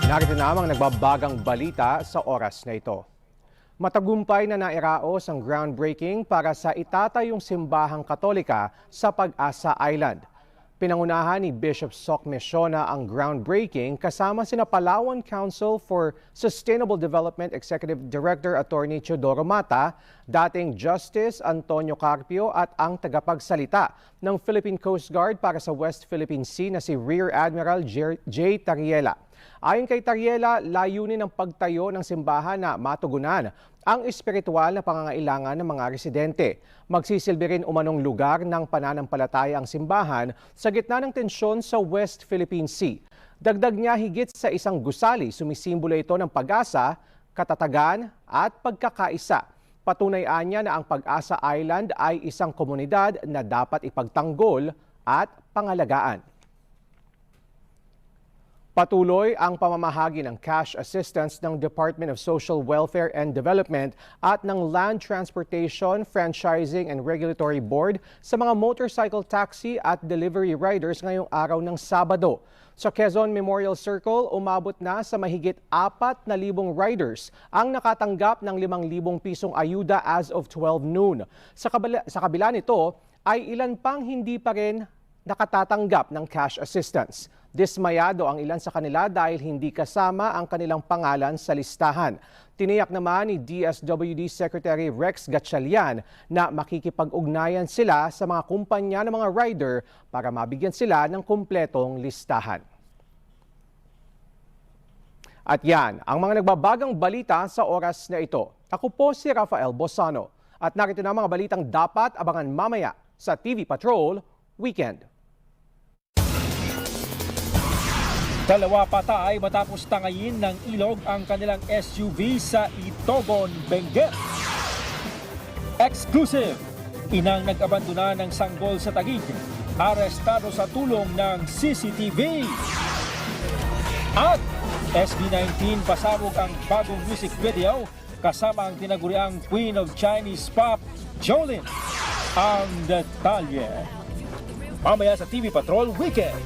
Narito na ang nagbabagang balita sa oras na ito. Matagumpay na nairaos ang groundbreaking para sa itatayong simbahang Katolika sa Pag-asa Island. Pinangunahan ni Bishop Soc Mesiona ang groundbreaking kasama sina Palawan Council for Sustainable Development Executive Director Attorney Teodoro Mata, dating Justice Antonio Carpio at ang tagapagsalita ng Philippine Coast Guard para sa West Philippine Sea na si Rear Admiral J. Tariela. Ayon kay Tariela, layunin ng pagtayo ng simbahan na matugunan ang espiritual na pangangailangan ng mga residente. Magsisilbi rin umanong lugar ng pananampalataya ang simbahan sa gitna ng tensyon sa West Philippine Sea. Dagdag niya, higit sa isang gusali, sumisimbolo ito ng pag-asa, katatagan at pagkakaisa. Patunay niya na ang Pag-asa Island ay isang komunidad na dapat ipagtanggol at pangalagaan. Patuloy ang pamamahagi ng cash assistance ng Department of Social Welfare and Development at ng Land Transportation, Franchising and Regulatory Board sa mga motorcycle taxi at delivery riders ngayong araw ng Sabado. Sa Quezon Memorial Circle, umabot na sa mahigit 4,000 riders ang nakatanggap ng 5,000 pisong ayuda as of 12 noon. Sa kabila nito ay ilan pang hindi pa rin nakatatanggap ng cash assistance. Dismayado ang ilan sa kanila dahil hindi kasama ang kanilang pangalan sa listahan. Tiniyak naman ni DSWD Secretary Rex Gatchalian na makikipag-ugnayan sila sa mga kumpanya ng mga rider para mabigyan sila ng kumpletong listahan. At yan ang mga nagbabagang balita sa oras na ito. Ako po si Rafael Bosano at narito na mga balitang dapat abangan mamaya sa TV Patrol Weekend. Dalawa patay matapos tangayin ng ilog ang kanilang SUV sa Itogon, Benguet. Exclusive! Inang nag-abandona ng sanggol sa Taguig, arestado sa tulong ng CCTV. At SB19 pasabog ang bagong music video kasama ang tinaguriang Queen of Chinese Pop, Jolin. Ang detalye mamaya sa TV Patrol Weekend.